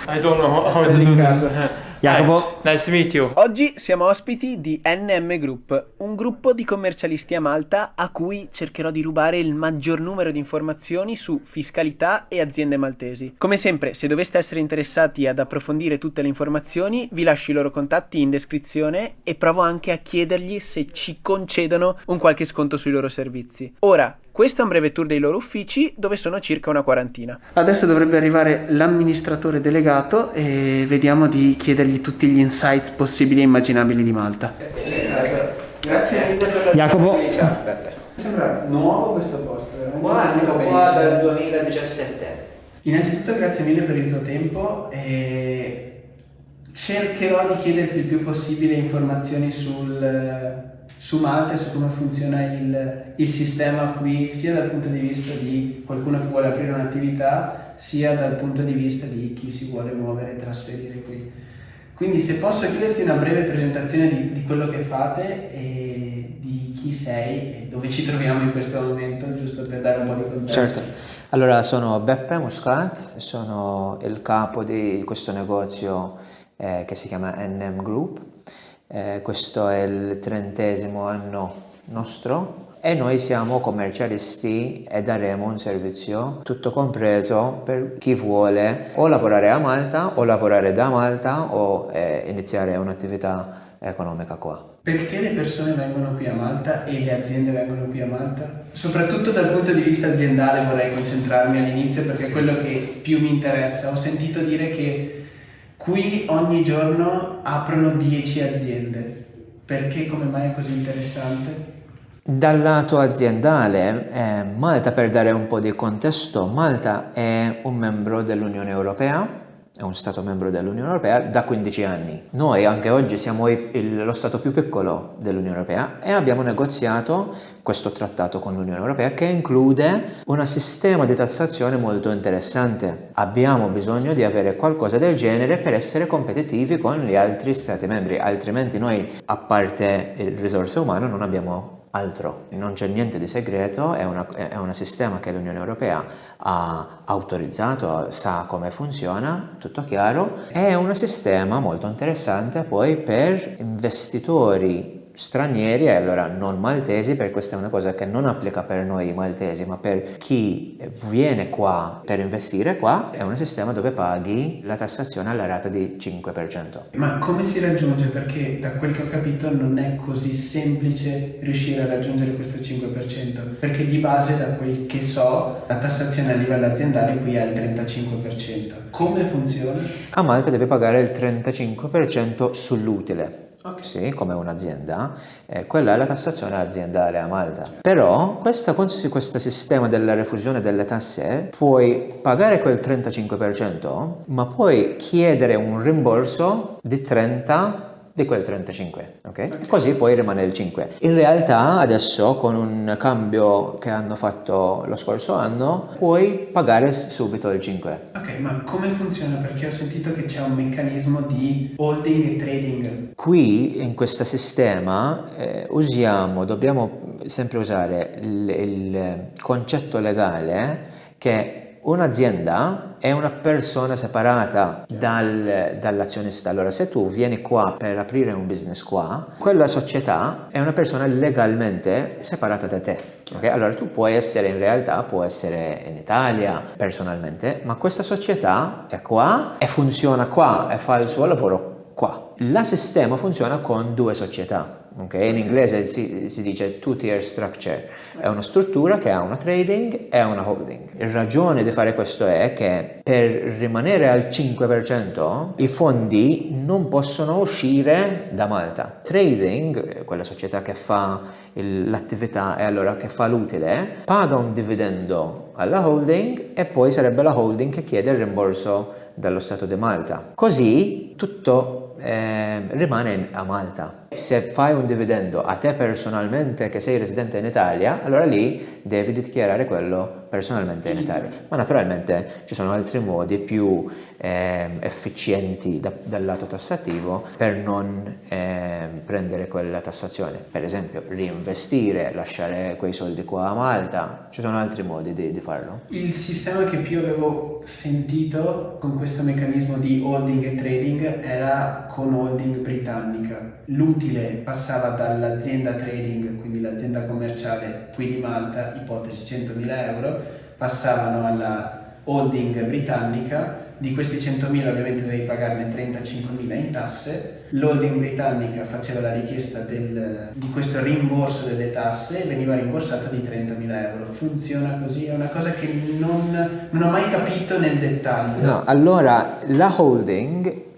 I don't know how to do this. Jacopo. Hi, nice to meet you. Oggi siamo ospiti di NM Group, un gruppo di commercialisti a Malta a cui cercherò di rubare il maggior numero di informazioni su fiscalità e aziende maltesi. Come sempre, se doveste essere interessati ad approfondire tutte le informazioni, vi lascio i loro contatti in descrizione e provo anche a chiedergli se ci concedono un qualche sconto sui loro servizi. Ora, questo è un breve tour dei loro uffici, dove sono circa una quarantina. Adesso dovrebbe arrivare l'amministratore delegato e vediamo di chiedergli tutti gli insights possibili e immaginabili di Malta. Grazie mille per la Jacopo. Sembra nuovo questo posto, Qua siamo qua dal 2017. Innanzitutto grazie mille per il tuo tempo e cercherò di chiederti il più possibile informazioni su Malta e su come funziona il sistema qui, sia dal punto di vista di qualcuno che vuole aprire un'attività, sia dal punto di vista di chi si vuole muovere e trasferire qui. Quindi se posso chiederti una breve presentazione di quello che fate e di chi sei e dove ci troviamo in questo momento, giusto per dare un po' di contesto. Certo. Allora, sono Beppe Muscat, sono il capo di questo negozio che si chiama NM Group. Questo è il 30° anno nostro e noi siamo commercialisti e daremo un servizio tutto compreso per chi vuole o lavorare a Malta o lavorare da Malta o iniziare un'attività economica qua. Perché le persone vengono qui a Malta e le aziende vengono qui a Malta? Soprattutto dal punto di vista aziendale vorrei concentrarmi all'inizio perché è quello che più mi interessa. Ho sentito dire che qui ogni giorno aprono 10 aziende. Perché? Come mai è così interessante? Dal lato aziendale, Malta, per dare un po' di contesto, Malta è un membro dell'Unione Europea, è un Stato membro dell'Unione Europea da 15 anni. Noi anche oggi siamo lo Stato più piccolo dell'Unione Europea e abbiamo negoziato questo trattato con l'Unione Europea che include un sistema di tassazione molto interessante. Abbiamo bisogno di avere qualcosa del genere per essere competitivi con gli altri Stati membri, altrimenti noi, a parte il risorse umano, non abbiamo altro. Non c'è niente di segreto, è un sistema che l'Unione Europea ha autorizzato, sa come funziona, tutto chiaro. È un sistema molto interessante poi per investitori stranieri, e allora non maltesi, perché questa è una cosa che non applica per noi maltesi, ma per chi viene qua per investire qua, è un sistema dove paghi la tassazione alla rata di 5%. Ma come si raggiunge? Perché da quel che ho capito non è così semplice riuscire a raggiungere questo 5%, perché di base, da quel che so, la tassazione a livello aziendale qui è il 35%. Come funziona? A Malta deve pagare il 35% sull'utile. Okay. Sì, come un'azienda, quella è la tassazione aziendale a Malta. Però questo sistema della refusione delle tasse, puoi pagare quel 35%, ma puoi chiedere un rimborso di 30% di quel 35, ok? E così poi rimane il 5. In realtà adesso, con un cambio che hanno fatto lo scorso anno, puoi pagare subito il 5. Ok, ma come funziona? Perché ho sentito che c'è un meccanismo di holding e trading. Qui in questo sistema dobbiamo sempre usare il concetto legale che un'azienda è una persona separata dall'azionista. Allora, se tu vieni qua per aprire un business qua, quella società è una persona legalmente separata da te. Okay? Allora, tu puoi essere in Italia personalmente, ma questa società è qua e funziona qua e fa il suo lavoro qua. Il sistema funziona con 2 società. Okay? In inglese si dice two-tier structure, è una struttura che ha una trading e una holding. La ragione di fare questo è che per rimanere al 5% i fondi non possono uscire da Malta. Trading, quella società che fa l'attività e allora che fa l'utile, paga un dividendo alla holding e poi sarebbe la holding che chiede il rimborso dallo Stato di Malta. Così tutto rimane a Malta. Se fai un dividendo a te personalmente che sei residente in Italia, allora lì devi dichiarare quello personalmente in Italia. Ma naturalmente ci sono altri modi più efficienti dal lato tassativo per non prendere quella tassazione. Per esempio, investire, lasciare quei soldi qua a Malta, ci sono altri modi di farlo. Il sistema che più avevo sentito con questo meccanismo di holding e trading era con holding britannica. L'utile passava dall'azienda trading, quindi l'azienda commerciale qui di Malta, ipotesi 100.000 euro, passavano alla holding britannica. Di questi 100.000 ovviamente dovevi pagarne 35.000 in tasse. L'holding britannica faceva la richiesta di questo rimborso delle tasse e veniva rimborsata di 30.000 euro. Funziona così? È una cosa che non ho mai capito nel dettaglio. No, allora la holding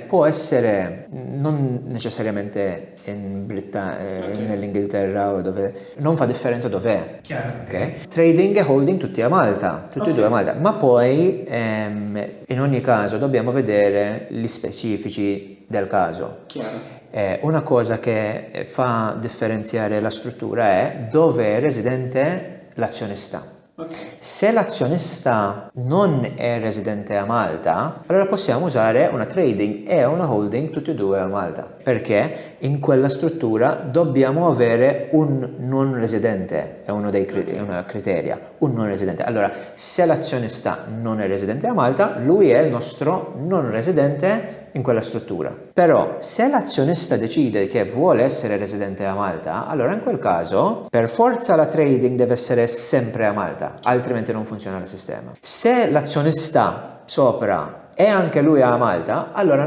può essere non necessariamente nell'Inghilterra o dove, non fa differenza dov'è. Chiaro. Okay? Trading e holding tutti a Malta, tutti e due a Malta, ma poi in ogni caso dobbiamo vedere gli specifici del caso. Chiaro. Una cosa che fa differenziare la struttura è dove è residente l'azionista. Okay. Se l'azionista non è residente a Malta, allora possiamo usare una trading e una holding tutti e due a Malta, perché in quella struttura dobbiamo avere un non residente, è uno dei criteria, un non residente. Allora, se l'azionista non è residente a Malta, lui è il nostro non residente in quella struttura. Però se l'azionista decide che vuole essere residente a Malta, allora in quel caso per forza la trading deve essere sempre a Malta, altrimenti non funziona il sistema. Se l'azionista sopra è anche lui a Malta, allora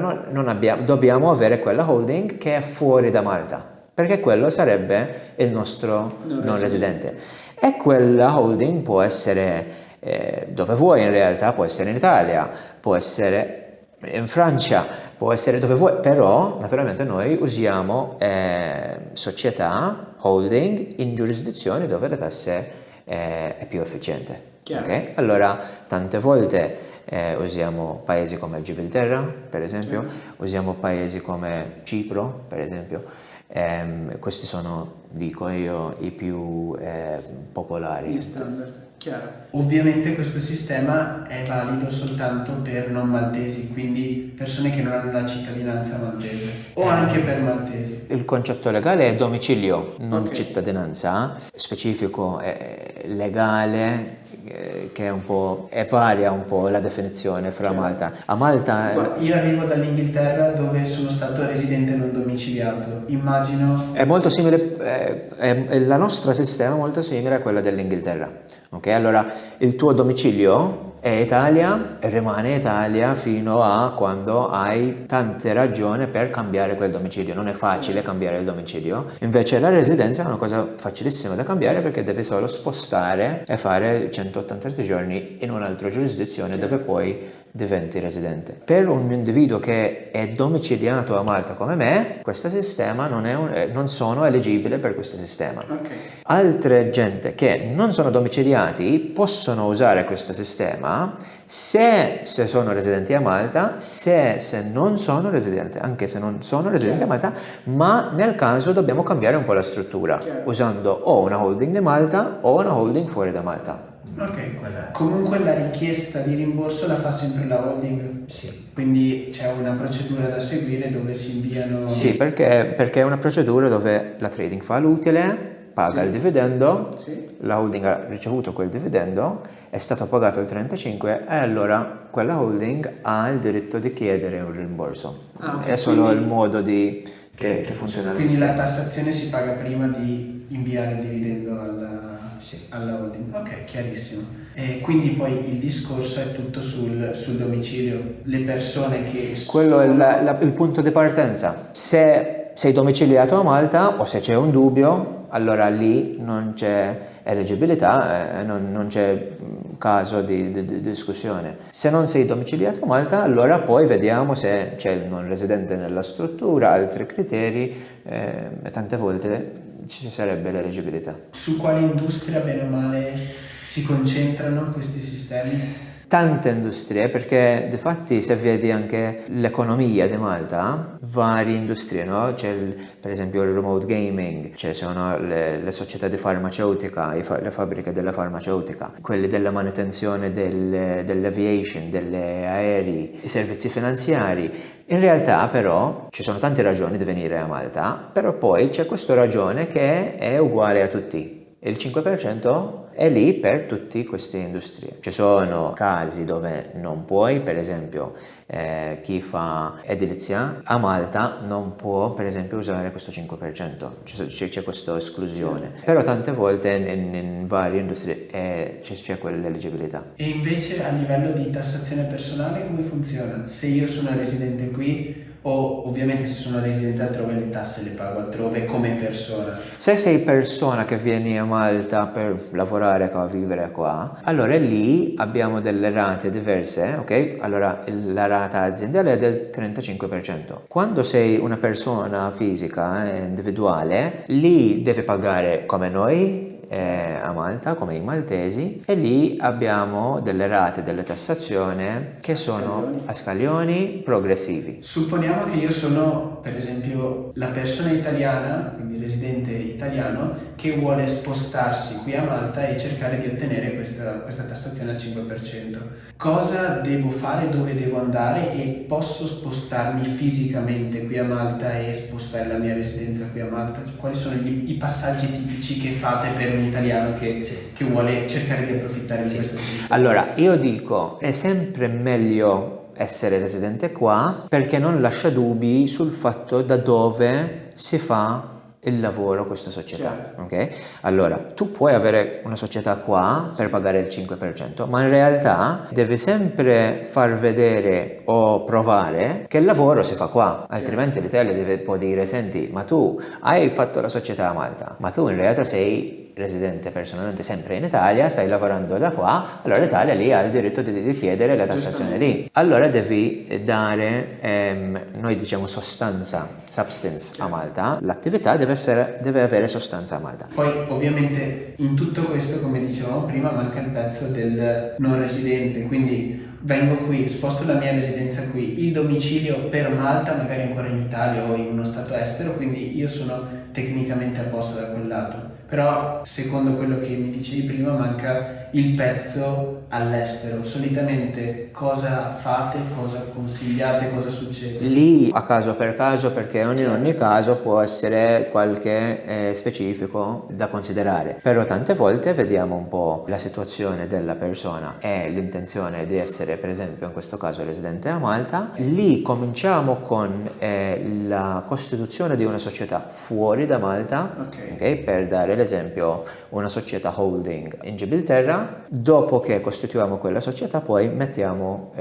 dobbiamo avere quella holding che è fuori da Malta, perché quello sarebbe il nostro non residente. E quella holding può essere dove vuoi in realtà, può essere in Italia, può essere in Francia, può essere dove vuoi, però naturalmente noi usiamo società, holding in giurisdizioni dove la tasse è più efficiente. Okay? Allora tante volte usiamo paesi come Gibilterra, per esempio, usiamo paesi come Cipro, per esempio. Questi sono, dico io, i più popolari. Gli standard. Chiaro. Ovviamente questo sistema è valido soltanto per non maltesi, quindi persone che non hanno la cittadinanza maltese o anche per maltesi. Il concetto legale è domicilio, non cittadinanza, specifico, legale, che è un po', varia un po' la definizione fra Malta. A Malta io arrivo dall'Inghilterra dove sono stato residente non domiciliato, immagino. è molto simile, la nostra sistema è molto simile a quella dell'Inghilterra. Ok, allora il tuo domicilio è Italia e rimane Italia fino a quando hai tante ragioni per cambiare quel domicilio. Non è facile cambiare il domicilio, invece la residenza è una cosa facilissima da cambiare perché devi solo spostare e fare 180 giorni in un'altra giurisdizione dove poi diventi residente. Per un individuo che è domiciliato a Malta come me, questo sistema non sono eligibile per questo sistema. Altre gente che non sono domiciliati possono usare questo sistema se sono residenti a Malta, se non sono residenti, anche se non sono residenti a Malta, ma nel caso dobbiamo cambiare un po' la struttura, usando o una holding di Malta o una holding fuori da Malta. Ok, comunque la richiesta di rimborso la fa sempre la holding? Sì. Quindi c'è una procedura da seguire dove si inviano... Sì, perché è una procedura dove la trading fa l'utile, paga il dividendo, la holding ha ricevuto quel dividendo, è stato pagato il 35 e allora quella holding ha il diritto di chiedere un rimborso. È solo il modo che funziona il quindi sistema. la tassazione si paga prima di inviare il dividendo alla holding. Ok, chiarissimo. E quindi poi il discorso è tutto sul domicilio. Le persone che... Quello è il punto di partenza. Se sei domiciliato a Malta o se c'è un dubbio, allora lì non c'è eleggibilità, non c'è caso di discussione. Se non sei domiciliato a Malta, allora poi vediamo se c'è il non residente nella struttura, altri criteri, e tante volte ci sarebbe l'eleggibilità. Su quale industria, bene o male, si concentrano questi sistemi? tante industrie, perché di fatti se vedi anche l'economia di Malta, varie industrie, no? C'è per esempio il remote gaming, ci sono le società di farmaceutica, le fabbriche della farmaceutica, quelle della manutenzione dell'aviation, delle aerei, i servizi finanziari. In realtà però ci sono tante ragioni di venire a Malta, però poi c'è questa ragione che è uguale a tutti. Il 5% è lì per tutte queste industrie. Ci sono casi dove non puoi, per esempio chi fa edilizia a Malta non può per esempio usare questo 5%, c'è questa esclusione. Però tante volte in varie industrie c'è quell'eligibilità. E invece a livello di tassazione personale come funziona? Se io sono residente qui o ovviamente se sono residente altrove le tasse le pago altrove come persona? Se sei persona che vieni a Malta per lavorare qua, vivere qua, allora lì abbiamo delle rate diverse, ok? Allora la rata aziendale è del 35%. Quando sei una persona fisica, individuale, lì devi pagare come noi, a Malta come i maltesi, e lì abbiamo delle rate delle tassazione che sono a scaglioni progressivi. Supponiamo che io sono per esempio la persona italiana, quindi residente italiano, che vuole spostarsi qui a Malta e cercare di ottenere questa tassazione al 5%. Cosa devo fare, dove devo andare e posso spostarmi fisicamente qui a Malta e spostare la mia residenza qui a Malta? Quali sono i passaggi tipici che fate per un italiano che vuole cercare di approfittare di questo sistema? Allora, io dico, è sempre meglio essere residente qua perché non lascia dubbi sul fatto da dove si fa il lavoro questa società, ok? Allora, tu puoi avere una società qua per pagare il 5%, ma in realtà devi sempre far vedere o provare che il lavoro si fa qua, altrimenti l'Italia può dire, senti, ma tu hai fatto la società a Malta, ma tu in realtà sei residente personalmente sempre in Italia, stai lavorando da qua, allora l'Italia lì ha il diritto di chiedere la tassazione lì. Allora devi dare, noi diciamo substance a Malta, l'attività deve avere sostanza a Malta. Poi ovviamente in tutto questo, come dicevamo prima, manca il pezzo del non residente, quindi vengo qui, sposto la mia residenza qui, il domicilio per Malta, magari ancora in Italia o in uno stato estero, quindi io sono tecnicamente a posto da quel lato. Però secondo quello che mi dicevi prima manca il pezzo all'estero. Solitamente cosa fate, cosa consigliate, cosa succede? Lì a caso per caso, perché in ogni caso può essere qualche specifico da considerare, però tante volte vediamo un po' la situazione della persona e l'intenzione di essere per esempio in questo caso residente a Malta. Lì cominciamo con la costituzione di una società fuori da Malta, okay, per dare l'esempio una società holding in Gibilterra. Dopo che costituiamo quella società poi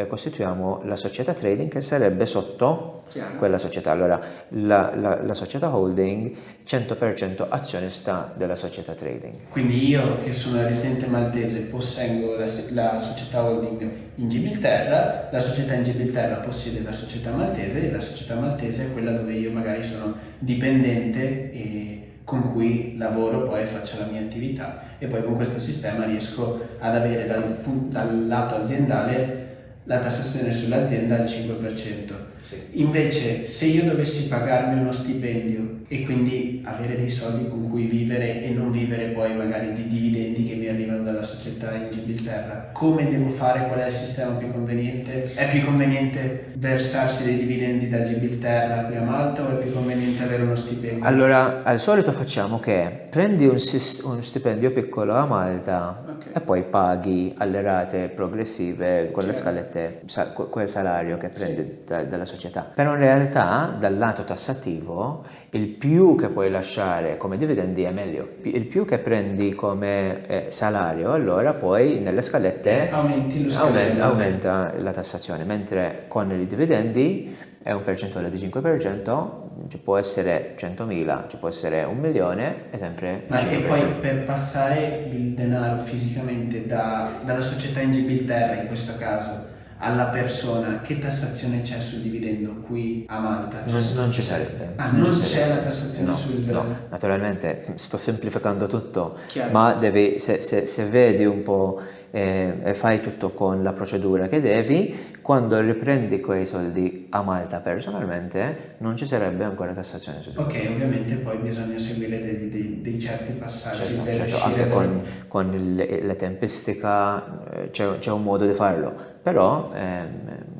costituiamo la società trading che sarebbe sotto quella società. Allora la società holding 100% azionista della società trading. Quindi io che sono residente maltese posseggo la società holding in Gibilterra, la società in Gibilterra possiede la società maltese e la società maltese è quella dove io magari sono dipendente e con cui lavoro poi faccio la mia attività e poi con questo sistema riesco ad avere dal lato aziendale la tassazione sull'azienda al 5%. Sì. Invece se io dovessi pagarmi uno stipendio e quindi avere dei soldi con cui vivere e non vivere poi magari di dividendi che mi arrivano dalla società in Gibilterra, come devo fare? Qual è il sistema più conveniente? È più conveniente versarsi dei dividendi da Gibilterra qui a Malta o è più conveniente avere uno stipendio? Allora, al solito facciamo che prendi un stipendio piccolo a Malta, okay, e poi paghi alle rate progressive con le scalette quel salario che prendi dalla società. Però in realtà dal lato tassativo il più che puoi lasciare come dividendi è meglio. Il più che prendi come salario, allora poi nelle scalette aumenta la tassazione, mentre con i dividendi è un percentuale di 5%, ci può essere 100.000, ci può essere 1 milione, è sempre 5%. E poi per passare il denaro fisicamente dalla società in Gibilterra, in questo caso, alla persona, che tassazione c'è sul dividendo qui a Malta? Non ci sarebbe. Non c'è la tassazione sul... No, naturalmente sto semplificando tutto. Chiaro. Ma se vedi un po' e fai tutto con la procedura che devi, quando riprendi quei soldi a Malta personalmente non ci sarebbe ancora tassazione su di Ok, ovviamente poi bisogna seguire dei certi passaggi per certo, uscire anche con la tempistica c'è un modo di farlo, però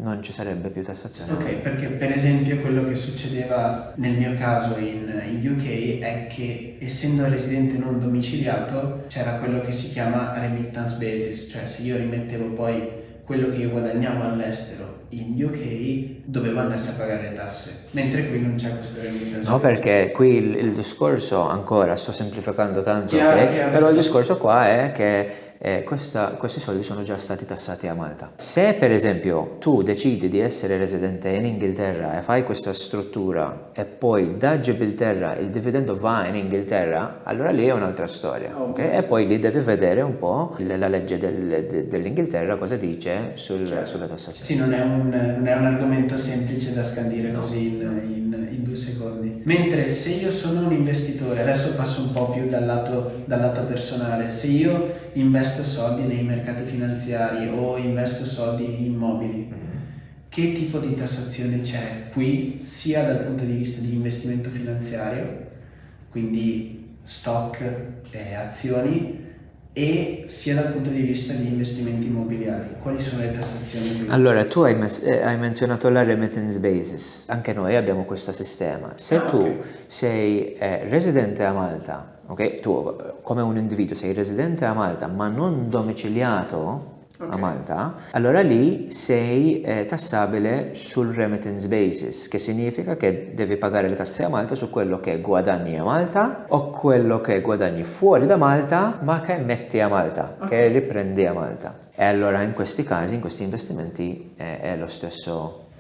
non ci sarebbe più tassazione. Ok, perché per esempio quello che succedeva nel mio caso in UK è che essendo residente non domiciliato c'era quello che si chiama remittance basis, cioè se io rimettevo poi quello che io guadagnavo all'estero in UK dovevo andarci a pagare le tasse, mentre qui non c'è questo remittance No, basis. perché qui il discorso, ancora sto semplificando tanto, Chiaro, ok? chiaro. Però il discorso qua è che questi soldi sono già stati tassati a Malta. Se per esempio tu decidi di essere residente in Inghilterra e fai questa struttura e poi da Gibilterra il dividendo va in Inghilterra, allora lì è un'altra storia, ok? E poi lì devi vedere un po' la legge dell'Inghilterra cosa dice sulla tassazione. Sì, non è un argomento semplice da scandire così in 2 secondi. Mentre se io sono un investitore, adesso passo un po' più dal lato personale, se io investo soldi nei mercati finanziari o investo soldi in immobili, che tipo di tassazione c'è qui, sia dal punto di vista di investimento finanziario, quindi stock e azioni, e sia dal punto di vista di investimenti immobiliari? Quali sono le tassazioni qui? Allora, tu hai menzionato la remittance basis, anche noi abbiamo questo sistema. Se tu sei residente a Malta, ok? Tu come un individuo sei residente a Malta ma non domiciliato a Malta, allora lì sei tassabile sul remittance basis, che significa che devi pagare le tasse a Malta su quello che guadagni a Malta o quello che guadagni fuori da Malta ma che metti a Malta, che riprendi a Malta. E allora in questi casi, in questi investimenti è lo stesso.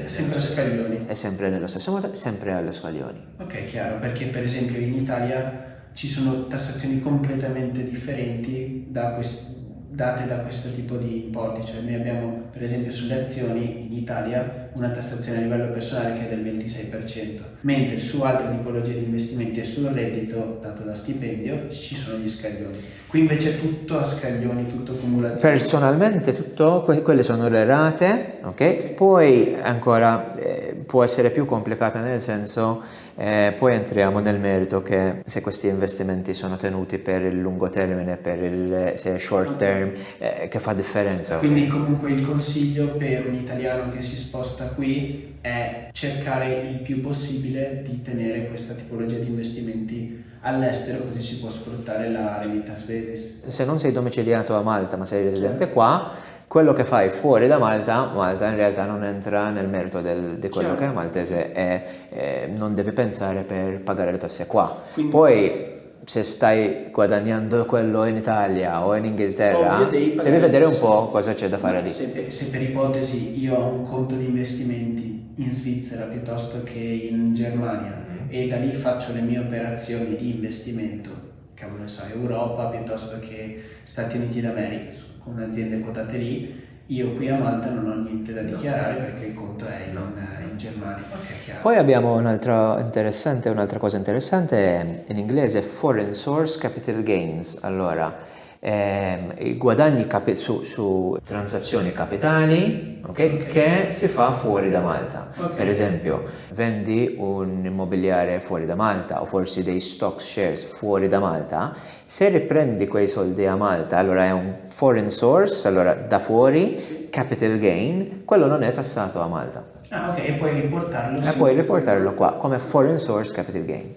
Sempre a scaglioni. È sempre nello stesso modo, sempre allo scaglioni. Ok, chiaro, perché per esempio in Italia ci sono tassazioni completamente differenti date da questo tipo di importi, cioè noi abbiamo per esempio sulle azioni in Italia una tassazione a livello personale che è del 26%, mentre su altre tipologie di investimenti e sul reddito dato da stipendio ci sono gli scaglioni. Qui invece è tutto a scaglioni, tutto cumulativo. Personalmente quelle sono le rate, ok? Poi ancora può essere più complicata nel senso, poi entriamo nel merito che se questi investimenti sono tenuti per il lungo termine, se è short term, che fa differenza. Quindi comunque il consiglio per un italiano che si sposta qui è cercare il più possibile di tenere questa tipologia di investimenti all'estero, così si può sfruttare la remittance basis. Se non sei domiciliato a Malta ma sei residente qua, quello che fai fuori da Malta in realtà non entra nel merito di quello che è maltese e non devi pensare per pagare le tasse qua. Poi se stai guadagnando quello in Italia o in Inghilterra, devi vedere un po' cosa c'è da fare lì. Se per ipotesi io ho un conto di investimenti in Svizzera piuttosto che in Germania e da lì faccio le mie operazioni di investimento, cavolo ne so, Europa piuttosto che Stati Uniti d'America, con un'azienda quotate lì, io qui a Malta non ho niente da dichiarare perché il conto è in Germania. Okay, chiaro. Poi abbiamo un'altra cosa interessante, in inglese Foreign Source Capital Gains. Allora, i guadagni su transazioni capitali, che si fa fuori da Malta. Per esempio, vendi un immobiliare fuori da Malta o forse dei stock shares fuori da Malta, se riprendi quei soldi a Malta, allora è un foreign source, allora da fuori, capital gain, quello non è tassato a Malta. Ah, ok, e puoi riportarlo. E puoi riportarlo qua come foreign source capital gain.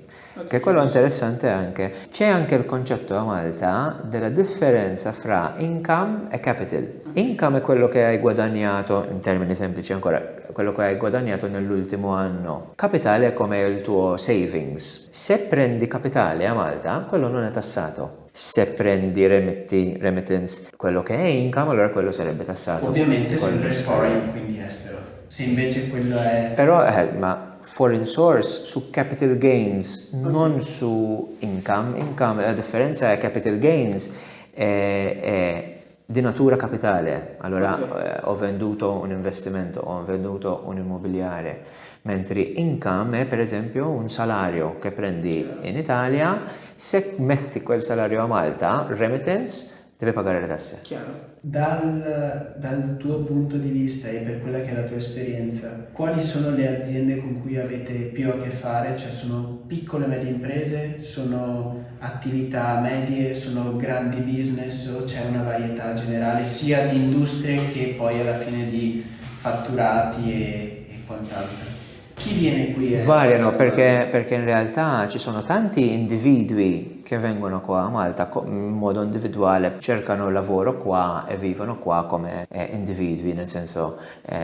Che quello è interessante anche. C'è anche il concetto a Malta della differenza fra income e capital. Income è quello che hai guadagnato, in termini semplici ancora, quello che hai guadagnato nell'ultimo anno. Capitale è come il tuo savings. Se prendi capitale a Malta, quello non è tassato. Se prendi remittance, quello che è income, allora quello sarebbe tassato. Ovviamente sempre foreign, quindi estero. Se invece quello è... Però, ma foreign source su capital gains, non su income. La differenza è capital gains è di natura capitale. Allora ho venduto un investimento, ho venduto un immobiliare, mentre income è per esempio un salario che prendi in Italia, se metti quel salario a Malta, remittance, deve pagare le tasse. Chiaro. Dal tuo punto di vista e per quella che è la tua esperienza, quali sono le aziende con cui avete più a che fare? Cioè sono piccole e medie imprese, sono attività medie, sono grandi business o c'è una varietà generale sia di industrie che poi alla fine di fatturati e quant'altro? Chi viene qui? Variano perché in realtà ci sono tanti individui che vengono qua a Malta in modo individuale, cercano lavoro qua e vivono qua come individui, nel senso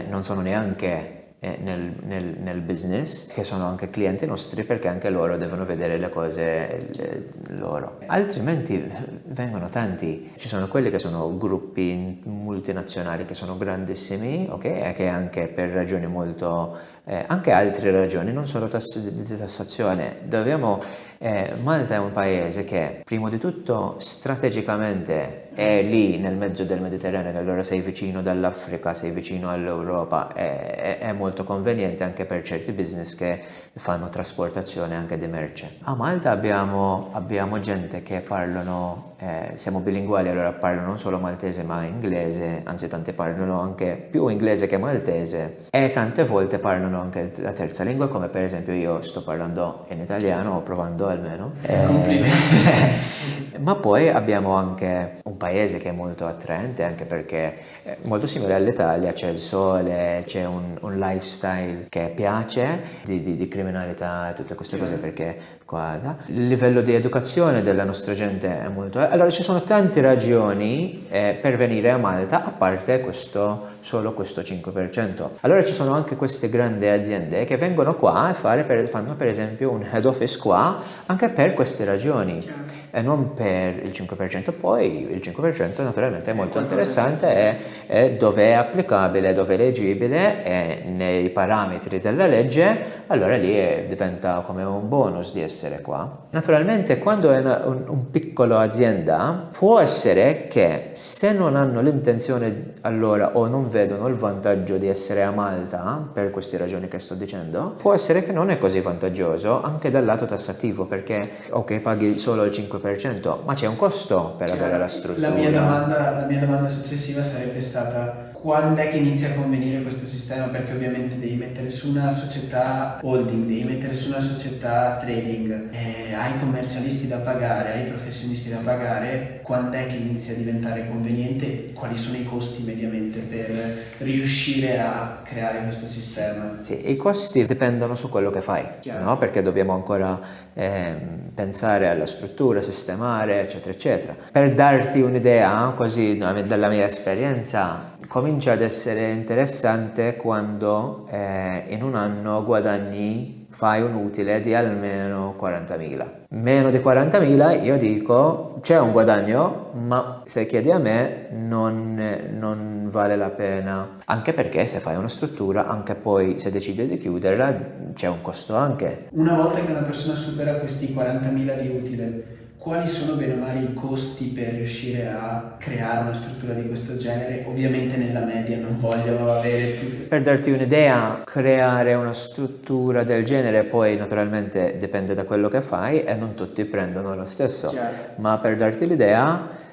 non sono neanche nel business, che sono anche clienti nostri perché anche loro devono vedere le cose loro. Altrimenti vengono tanti, ci sono quelli che sono gruppi multinazionali che sono grandissimi, ok? E che anche per ragioni molto, anche altre ragioni, non solo di tassazione, Malta è un paese che prima di tutto strategicamente è lì nel mezzo del Mediterraneo, che allora sei vicino dall'Africa, sei vicino all'Europa, è molto conveniente anche per certi business che fanno trasportazione anche di merce. A Malta abbiamo gente che parlano, siamo bilinguali, allora parlano non solo maltese ma inglese, anzi tanti parlano anche più inglese che maltese e tante volte parlano anche la terza lingua, come per esempio io sto parlando in italiano, o provando almeno. Ma poi abbiamo anche un paese che è molto attraente, anche perché è molto simile all'Italia, c'è il sole, c'è un lifestyle che piace, di criminalità e tutte queste cose, perché qua il livello di educazione della nostra gente è molto... Allora ci sono tante ragioni per venire a Malta, a parte solo questo 5%. Allora ci sono anche queste grandi aziende che vengono qua e fanno per esempio un head office qua, anche per queste ragioni. E non per il 5%, poi il 5% naturalmente è molto interessante e dove è applicabile, dove è leggibile e nei parametri della legge, allora lì diventa come un bonus di essere qua. Naturalmente quando è un piccolo azienda può essere che se non hanno l'intenzione allora o non vedono il vantaggio di essere a Malta, per queste ragioni che sto dicendo, può essere che non è così vantaggioso anche dal lato tassativo, perché ok, paghi solo il 5%, ma c'è un costo per avere la struttura. La mia domanda successiva sarebbe stata: quando è che inizia a convenire questo sistema? Perché ovviamente devi mettere su una società holding, devi mettere su una società trading, hai commercialisti da pagare, hai professionisti da pagare. Quando è che inizia a diventare conveniente? Quali sono i costi mediamente per riuscire a creare questo sistema? Sì, i costi dipendono su quello che fai, no? Perché dobbiamo ancora pensare alla struttura, sistemare, eccetera, eccetera. Per darti un'idea, così dalla mia esperienza, comincia ad essere interessante quando in un anno fai un utile di almeno 40.000. Meno di 40.000 io dico c'è un guadagno, ma se chiedi a me non vale la pena, anche perché se fai una struttura, anche poi se decidi di chiuderla, c'è un costo anche. Una volta che una persona supera questi 40.000 di utile, quali sono bene o male i costi per riuscire a creare una struttura di questo genere? Ovviamente nella media, non voglio avere più... Per darti un'idea, creare una struttura del genere poi naturalmente dipende da quello che fai e non tutti prendono lo stesso. Chiaro. Ma per darti l'idea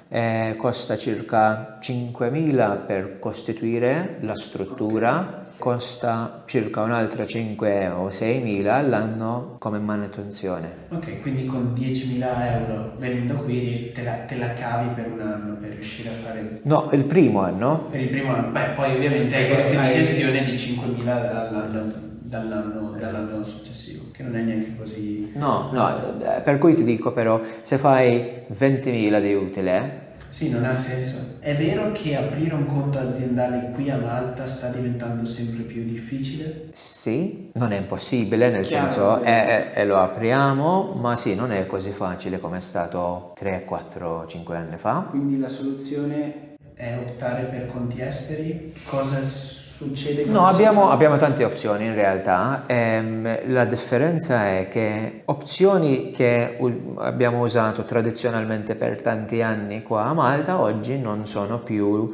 costa circa 5.000 per costituire la struttura, costa circa un'altra 5 o 6.000 all'anno come manutenzione. Ok, quindi con 10.000 euro venendo qui te la cavi per un anno per riuscire a fare... No, il primo anno. Per il primo anno. Beh, poi ovviamente hai costi di gestione di 5.000 dall'anno successivo, che non è neanche così... No, per cui ti dico però, se fai 20.000 di utile... Sì, non ha senso. È vero che aprire un conto aziendale qui a Malta sta diventando sempre più difficile? Sì, non è impossibile, nel Chiaro, senso lo apriamo, ma sì, non è così facile come è stato 3, 4, 5 anni fa. Quindi la soluzione è optare per conti esteri? succede? No, Cosa si fa? abbiamo tante opzioni in realtà. La differenza è che opzioni che abbiamo usato tradizionalmente per tanti anni qua a Malta oggi non sono più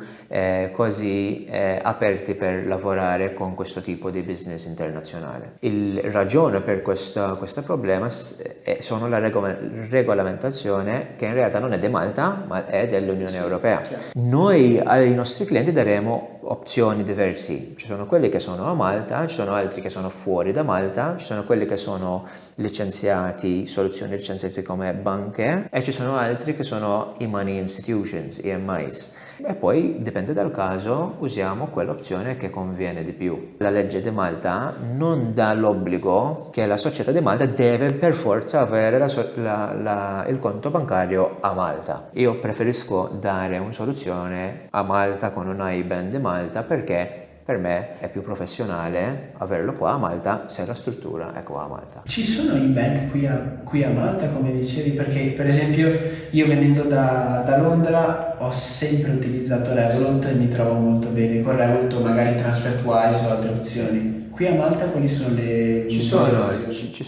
così aperti per lavorare con questo tipo di business internazionale. Il ragione per questo problema sono la regolamentazione, che in realtà non è di Malta ma è dell'Unione Europea. Noi ai nostri clienti daremo opzioni diversi. Ci sono quelli che sono a Malta, ci sono altri che sono fuori da Malta, ci sono quelli che sono soluzioni licenziati come banche, e ci sono altri che sono i money institutions, EMIs. E poi dipende dal caso, usiamo quell'opzione che conviene di più. La legge di Malta non dà l'obbligo che la società di Malta deve per forza avere il conto bancario a Malta. Io preferisco dare una soluzione a Malta con un IBAN di Malta, perché per me è più professionale averlo qua a Malta se la struttura è qua a Malta. Ci sono i bank qui a Malta, come dicevi? Perché per esempio io venendo da Londra ho sempre utilizzato Revolut e mi trovo molto bene con Revolut, o magari TransferWise o altre opzioni. Qui a Malta quali sono le Ci sono, opzioni? ci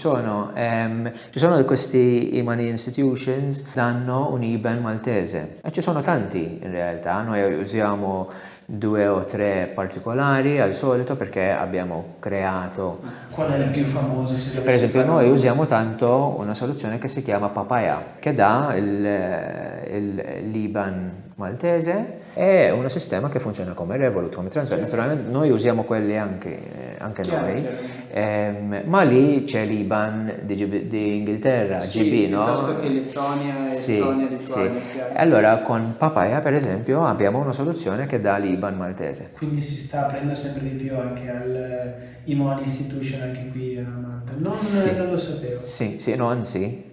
sono questi i money institutions, danno un IBAN maltese, e ci sono tanti in realtà. Noi usiamo 2 o 3 particolari al solito perché abbiamo creato. Qual è il più famoso? Se Per dovessi esempio fare noi un- usiamo tanto una soluzione che si chiama Papaya, che dà l'IBAN maltese. È un sistema che funziona come Revolut, come Transfer. Naturalmente noi usiamo quelli anche Chiaro, noi, chiaro. ma lì c'è l'IBAN di Inghilterra, Sì, GB, no? piuttosto che Lettonia, Sì, Estonia, sì. Lituania, chiaro. Allora con Papaya per esempio abbiamo una soluzione che dà l'IBAN maltese. Quindi si sta aprendo sempre di più anche i money institution anche qui a Malta. Non lo sapevo. Sì, no, anzi,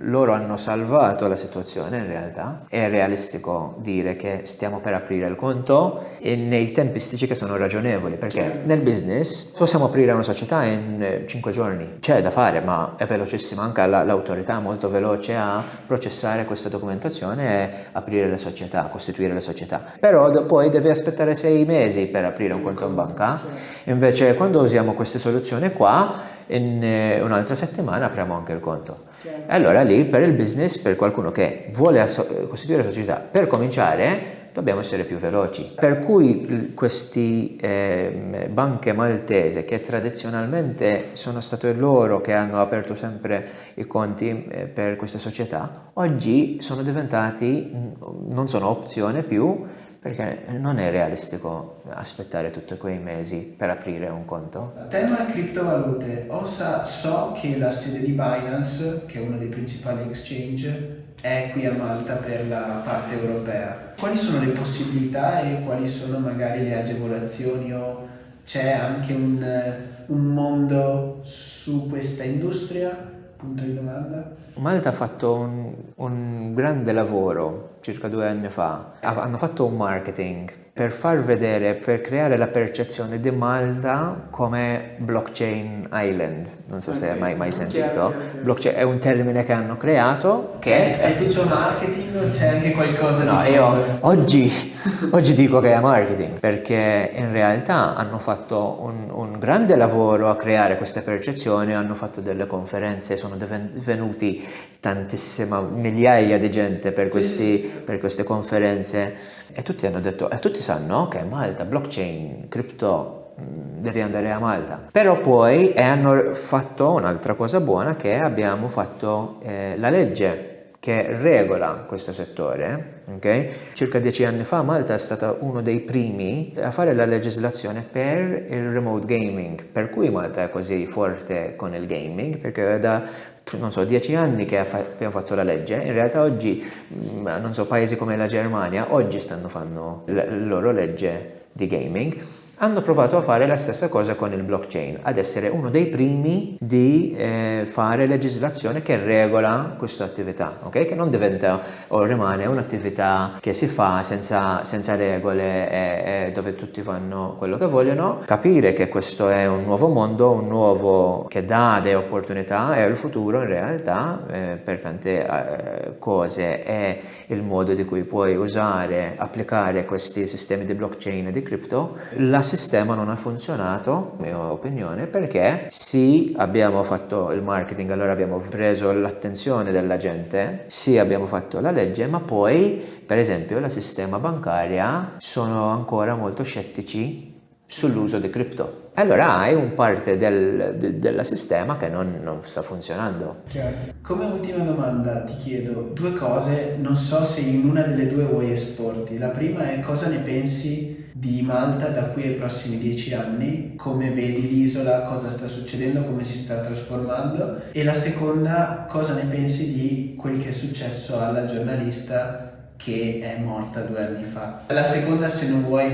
loro hanno salvato la situazione in realtà. È realistico dire che stiamo per aprire il conto e nei tempistici che sono ragionevoli, perché nel business possiamo aprire una società in 5 giorni. C'è da fare, ma è velocissima, anche l'autorità è molto veloce a processare questa documentazione e aprire le società, costituire le società. Però poi devi aspettare 6 mesi per aprire un conto in banca. Invece quando usiamo queste soluzioni qua, in un'altra settimana apriamo anche il conto. E allora lì per il business, per qualcuno che vuole costituire società, per cominciare dobbiamo essere più veloci. Per cui queste banche maltese, che tradizionalmente sono state loro che hanno aperto sempre i conti per queste società, oggi sono diventati, non sono opzione più, perché non è realistico aspettare tutti quei mesi per aprire un conto. Tema criptovalute. So che la sede di Binance, che è uno dei principali exchange, è qui a Malta per la parte europea. Quali sono le possibilità e quali sono magari le agevolazioni, o c'è anche un mondo su questa industria? Punto di domanda. Malta ha fatto un grande lavoro circa 2 anni fa. Hanno fatto un marketing per far vedere, per creare la percezione di Malta come blockchain island. Non so se hai mai sentito. Chiaro. Blockchain è un termine che hanno creato che È tutto marketing o c'è anche qualcosa No, di io fondo? oggi dico che è marketing, perché in realtà hanno fatto un grande lavoro a creare queste percezioni, hanno fatto delle conferenze, sono venuti tantissime migliaia di gente per queste conferenze, e tutti hanno detto, e tutti sanno che Malta, blockchain, cripto, devi andare a Malta. Però poi hanno fatto un'altra cosa buona, che abbiamo fatto la legge che regola questo settore, ok? Circa 10 anni fa Malta è stata uno dei primi a fare la legislazione per il remote gaming, per cui Malta è così forte con il gaming, perché è da, non so, 10 anni che abbiamo fatto la legge. In realtà oggi, non so, paesi come la Germania oggi stanno facendo la loro legge di gaming. Hanno provato a fare la stessa cosa con il blockchain, ad essere uno dei primi di fare legislazione che regola questa attività, ok? Che non diventa o rimane un'attività che si fa senza regole e dove tutti fanno quello che vogliono. Capire che questo è un nuovo mondo, un nuovo che dà delle opportunità, e il futuro in realtà per tante cose è il modo di cui puoi applicare questi sistemi di blockchain e di cripto. La sistema non ha funzionato, mia opinione, perché sì, abbiamo fatto il marketing, allora abbiamo preso l'attenzione della gente, sì, abbiamo fatto la legge, ma poi, per esempio, la sistema bancaria sono ancora molto scettici sull'uso di cripto. Allora hai un parte del sistema che non sta funzionando. Chiaro. Come ultima domanda ti chiedo due cose, non so se in una delle due vuoi esporti. La prima è: cosa ne pensi di Malta da qui ai prossimi 10 anni? Come vedi l'isola, cosa sta succedendo, come si sta trasformando? E la seconda, cosa ne pensi di quel che è successo alla giornalista che è morta 2 anni fa? La seconda, se non vuoi,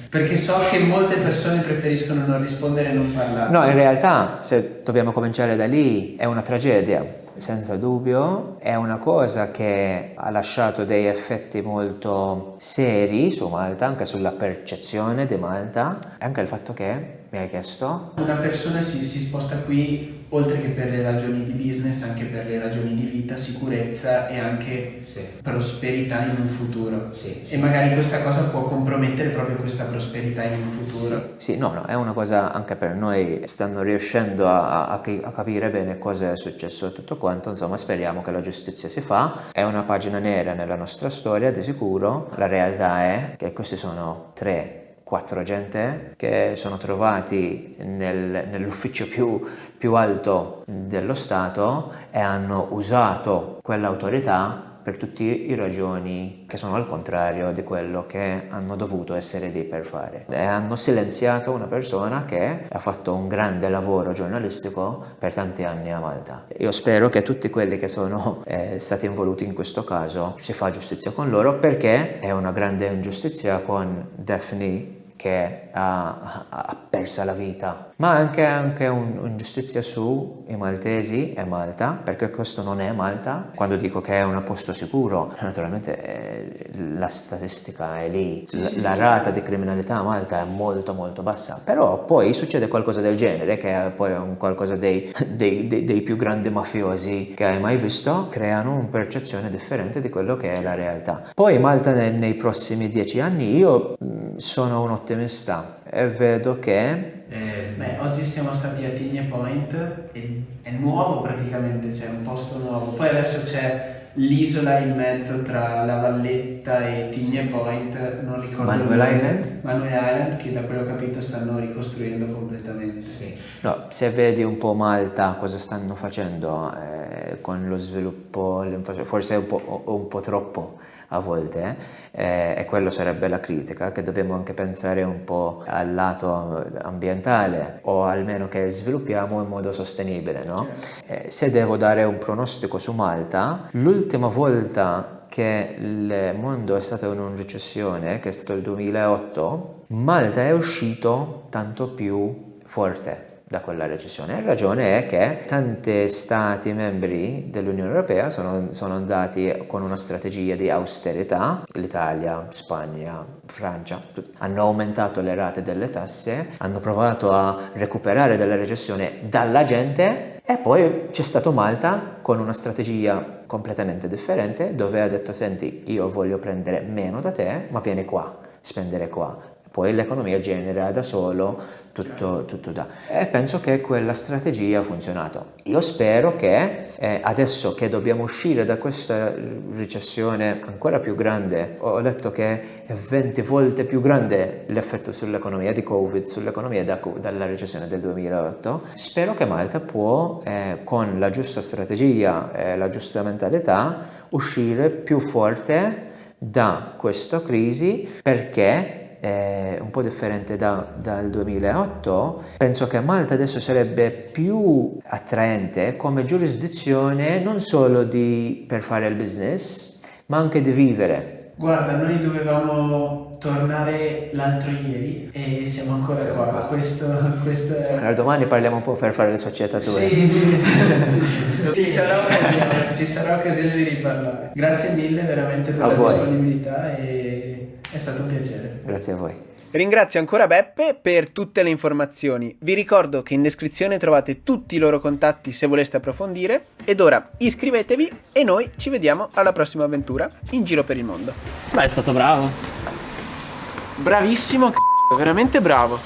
perché so che molte persone preferiscono non rispondere e non parlare. No, in realtà, se dobbiamo cominciare da lì, è una tragedia. Senza dubbio, è una cosa che ha lasciato dei effetti molto seri su Malta, anche sulla percezione di Malta, e anche il fatto che, mi hai chiesto? Una persona si sposta qui oltre che per le ragioni di business, anche per le ragioni di vita, sicurezza e anche prosperità in un futuro. E magari questa cosa può compromettere proprio questa prosperità in un futuro. Sì, no, è una cosa anche per noi, stanno riuscendo a capire bene cosa è successo e tutto quanto, insomma speriamo che la giustizia si fa. È una pagina nera nella nostra storia, di sicuro. La realtà è che questi sono 3-4 gente che sono trovati nell'ufficio più alto dello Stato e hanno usato quell'autorità per tutte le ragioni che sono al contrario di quello che hanno dovuto essere lì per fare. E hanno silenziato una persona che ha fatto un grande lavoro giornalistico per tanti anni a Malta. Io spero che tutti quelli che sono stati involuti in questo caso si fa giustizia con loro, perché è una grande ingiustizia con Daphne che ha perso la vita, ma anche un'ingiustizia sui maltesi e Malta, perché questo non è Malta. Quando dico che è un posto sicuro, naturalmente la statistica è lì, la rata di criminalità a Malta è molto molto bassa, però poi succede qualcosa del genere, che è poi un qualcosa dei più grandi mafiosi che hai mai visto, creano una percezione differente di quello che è la realtà. Poi Malta nei prossimi 10 anni, io sono un ottimista e vedo che oggi siamo stati a Tigne Point e è nuovo praticamente, c'è un posto nuovo. Poi adesso c'è l'isola in mezzo tra La Valletta e Tigne Point, non ricordo Manuel Island, che da quello che ho capito stanno ricostruendo completamente. No, se vedi un po' Malta cosa stanno facendo con lo sviluppo, forse un po' troppo a volte, e quello sarebbe la critica, che dobbiamo anche pensare un po' al lato ambientale, o almeno che sviluppiamo in modo sostenibile, no? Se devo dare un pronostico su Malta, l'ultima volta che il mondo è stato in una recessione, che è stato il 2008, Malta è uscito tanto più forte da quella recessione. La ragione è che tanti stati membri dell'Unione Europea sono andati con una strategia di austerità. L'Italia, Spagna, Francia hanno aumentato le rate delle tasse, hanno provato a recuperare dalla recessione dalla gente, e poi c'è stato Malta con una strategia completamente differente, dove ha detto: senti, io voglio prendere meno da te, ma vieni qua, spendere qua. Poi l'economia genera da solo tutto da. E penso che quella strategia ha funzionato. Io spero che adesso che dobbiamo uscire da questa recessione ancora più grande, ho letto che è 20 volte più grande l'effetto sull'economia di Covid, sull'economia dalla recessione del 2008, spero che Malta può, con la giusta strategia e la giusta mentalità, uscire più forte da questa crisi, perché un po' differente dal 2008. Penso che Malta adesso sarebbe più attraente come giurisdizione, non solo per fare il business, ma anche di vivere. Guarda, noi dovevamo tornare l'altro ieri e siamo ancora qua. Questo è... Allora domani parliamo un po' per fare le sfaccettature. Sì. Ci sarà occasione di riparlare. Grazie mille veramente per la disponibilità e è stato un piacere. Grazie a voi. Ringrazio ancora Beppe per tutte le informazioni. Vi ricordo che in descrizione trovate tutti i loro contatti se voleste approfondire. Ed ora iscrivetevi e noi ci vediamo alla prossima avventura in giro per il mondo. Beh, è stato bravo. Bravissimo. Veramente bravo.